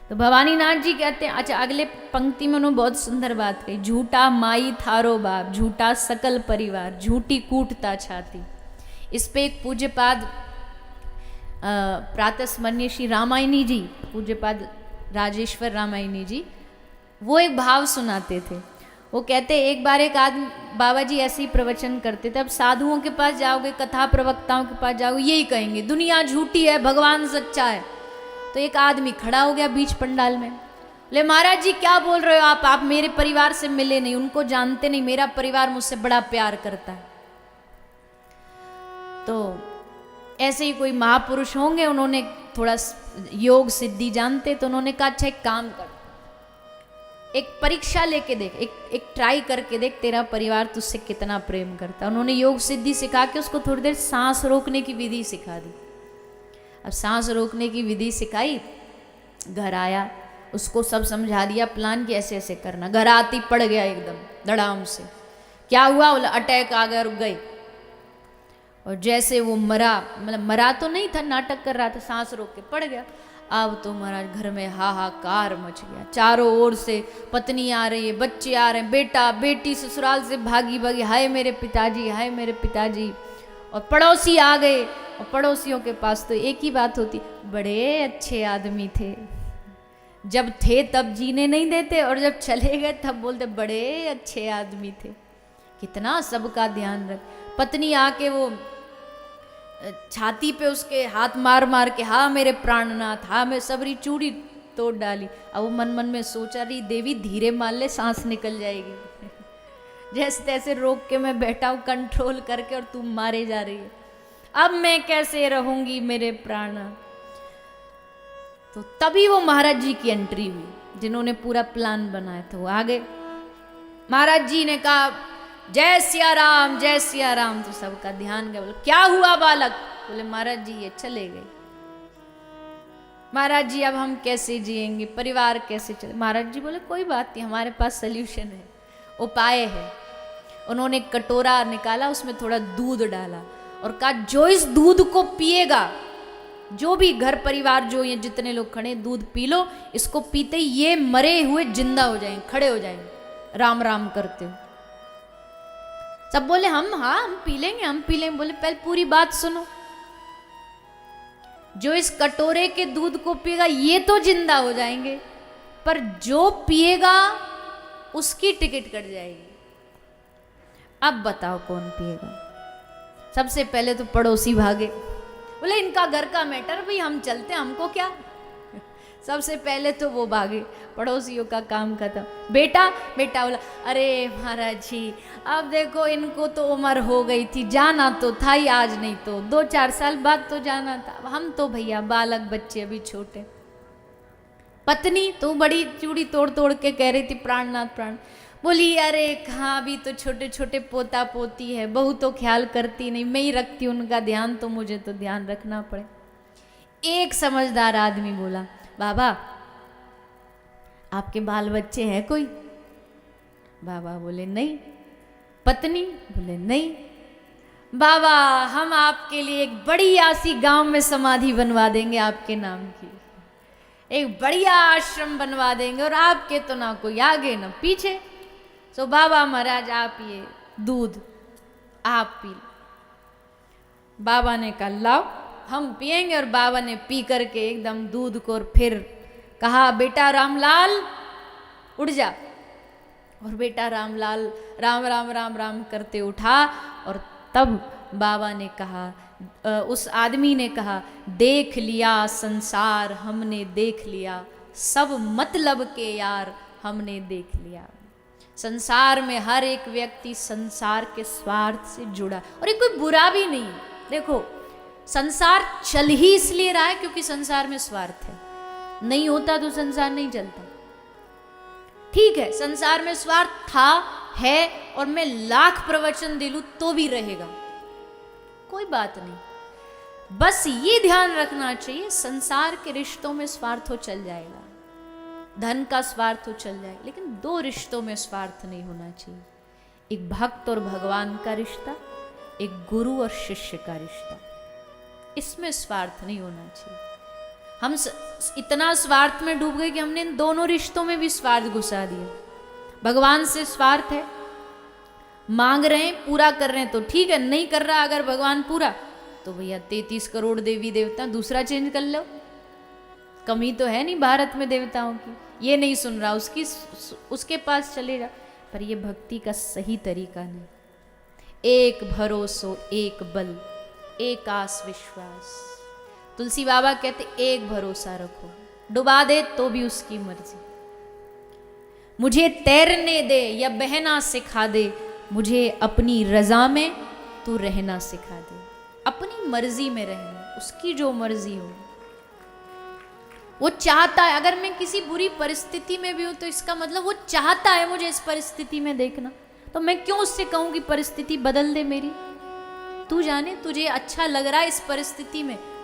तो भवानी नाथ जी कहते हैं, अच्छा अगले पंक्ति में उन्होंने बहुत सुंदर बात कही, झूठा माई थारो बाप, झूठा सकल परिवार, झूठी कूटता छाती। इस पे एक पूज्यपाद प्रातस्मरणीय श्री रामायणी जी, पूज्यपाद राजेश्वर रामायणी जी, वो एक भाव सुनाते थे। वो कहते एक बार एक आदमी, बाबा जी ऐसे ही प्रवचन करते थे, अब साधुओं के पास जाओगे, कथा प्रवक्ताओं के पास जाओगे, यही कहेंगे दुनिया झूठी है, भगवान सच्चा है। तो एक आदमी खड़ा हो गया बीच पंडाल में, बोले महाराज जी क्या बोल रहे हो आप मेरे परिवार से मिले नहीं, उनको जानते नहीं, मेरा परिवार मुझसे बड़ा प्यार करता है। तो ऐसे ही कोई महापुरुष होंगे, उन्होंने थोड़ा योग सिद्धि जानते, तो उन्होंने कहा अच्छा एक काम कर, एक परीक्षा लेके देख, एक ट्राई करके देख तेरा परिवार तुझसे कितना प्रेम करता है। उन्होंने योग सिद्धि सिखा के उसको थोड़ी देर सांस रोकने की विधि सिखा दी। अब सांस रोकने की विधि सिखाई, घर आया, उसको सब समझा दिया प्लान कि ऐसे ऐसे करना। घर आती पड़ गया एकदम धड़ाम से, क्या हुआ, बोला अटैक आ गया, रुक गई। और जैसे वो मरा, मतलब मरा तो नहीं था, नाटक कर रहा था, सांस रोक के पड़ गया। अब तो महाराज घर में हाहाकार मच गया, चारों ओर से पत्नी आ रही है, बच्चे आ रहे हैं, बेटा बेटी ससुराल से भागी भागी, हाय मेरे पिताजी, हाय मेरे पिताजी। और पड़ोसी आ गए, और पड़ोसियों के पास तो एक ही बात होती, बड़े अच्छे आदमी थे, जब थे तब जीने नहीं देते, और जब चले गए तब बोलते बड़े अच्छे आदमी थे, कितना सबका ध्यान रख। पत्नी आके वो छाती पे उसके हाथ मार मार के, हाँ मेरे प्राणनाथ, हाँ मैं सबरी चूड़ी तोड़ डाली। अब वो मन मन में सोचा रही, देवी धीरे मार ले, सांस निकल जाएगी। जैसे तैसे रोक के मैं बैठा हूँ कंट्रोल करके, और तुम मारे जा रही है, अब मैं कैसे रहूंगी मेरे प्राण। तो तभी वो महाराज जी की एंट्री हुई, जिन्होंने पूरा प्लान बनाया था। वो आ गए, महाराज जी ने कहा जय सिया राम, जय सिया राम। तो सबका ध्यान गया, बोले क्या हुआ बालक, बोले महाराज जी ये चले गए। महाराज जी अब हम कैसे जिएंगे, परिवार कैसे चले। महाराज जी बोले कोई बात नहीं, हमारे पास सल्यूशन है, उपाय है। उन्होंने एक कटोरा निकाला, उसमें थोड़ा दूध डाला, और कहा जो इस दूध को पिएगा, जो भी घर परिवार जो ये जितने लोग खड़े, दूध पी लो, इसको पीते ही ये मरे हुए जिंदा हो जाएंगे, खड़े हो जाएंगे राम राम करते हो। सब बोले हम, हाँ हम पी लेंगे, हम पी लेंगे। बोले पहले पूरी बात सुनो, जो इस कटोरे के दूध को पिएगा ये तो जिंदा हो जाएंगे, पर जो पिएगा उसकी टिकट कट जाएगी। अब बताओ कौन पिएगा। सबसे पहले तो पड़ोसी भागे, बोले इनका घर का मैटर, भाई हम चलते, हमको क्या। सबसे पहले तो वो भागे, पड़ोसियों का काम खत्म। बेटा बेटा बोला अरे महाराज जी अब देखो इनको तो उम्र हो गई थी, जाना तो था ही, आज नहीं तो 2-4 साल बाद तो जाना था, हम तो भैया बालक बच्चे अभी छोटे। पत्नी तो बड़ी चूड़ी तोड़ तोड़ के कह रही थी प्राणनाथ प्राण, बोली अरे कहाँ अभी तो छोटे छोटे पोता पोती है, बहू तो ख्याल करती नहीं, मैं ही रखती उनका ध्यान, तो मुझे तो ध्यान रखना पड़े। एक समझदार आदमी बोला बाबा आपके बाल बच्चे हैं कोई। बाबा बोले नहीं। पत्नी बोले नहीं। बाबा हम आपके लिए एक बढ़िया सी गांव में समाधि बनवा देंगे आपके नाम की, एक बढ़िया आश्रम बनवा देंगे, और आपके तो ना कोई आगे ना पीछे। सो बाबा महाराज आप ये दूध आप पी। बाबा ने कहा लाओ हम पिएंगे, और बाबा ने पी करके एकदम दूध को, और फिर कहा बेटा रामलाल उठ जा। और बेटा रामलाल राम राम राम राम करते उठा, और तब बाबा ने कहा, उस आदमी ने कहा देख लिया संसार हमने देख लिया, सब मतलब के यार हमने देख लिया। संसार में हर एक व्यक्ति संसार के स्वार्थ से जुड़ा, और ये कोई बुरा भी नहीं। देखो संसार चल ही इसलिए रहा है क्योंकि संसार में स्वार्थ है, नहीं होता तो संसार नहीं चलता। ठीक है संसार में स्वार्थ था है, और मैं लाख प्रवचन दे लूं तो भी रहेगा, कोई बात नहीं। बस ये ध्यान रखना चाहिए संसार के रिश्तों में स्वार्थ हो चल जाएगा, धन का स्वार्थ हो चल जाएगा, लेकिन 2 रिश्तों में स्वार्थ नहीं होना चाहिए। एक भक्त और भगवान का रिश्ता, एक गुरु और शिष्य का रिश्ता, इसमें स्वार्थ नहीं होना चाहिए। हम इतना स्वार्थ में डूब गए कि हमने इन दोनों रिश्तों में भी स्वार्थ घुसा दिया। भगवान से स्वार्थ है, मांग रहे हैं, पूरा कर रहे हैं तो ठीक है, नहीं कर रहा अगर भगवान पूरा, तो भैया 33 करोड़ देवी देवता दूसरा चेंज कर लो, कमी तो है नहीं भारत में देवताओं की। ये नहीं सुन रहा, उसके पास चले जा। पर ये भक्ति का सही तरीका नहीं। एक भरोसो एक बल, एक आस विश्वास। तुलसी बाबा कहते एक भरोसा रखो, डुबा दे तो भी उसकी मर्जी। मुझे तैरने दे या बहना सिखा दे, मुझे अपनी रजा में तू रहना सिखा दे। अपनी मर्जी में रहना, उसकी जो मर्जी हो। वो चाहता है, अगर मैं किसी बुरी परिस्थिति में भी हूं तो इसका मतलब वो चाहता है मुझे इस परिस्थिति में देखना। तो मैं क्यों उससे कहूं कि परिस्थिति बदल दे मेरी? तू जाने तुझे अच्छा लग रहा है इस परिस्थिति में,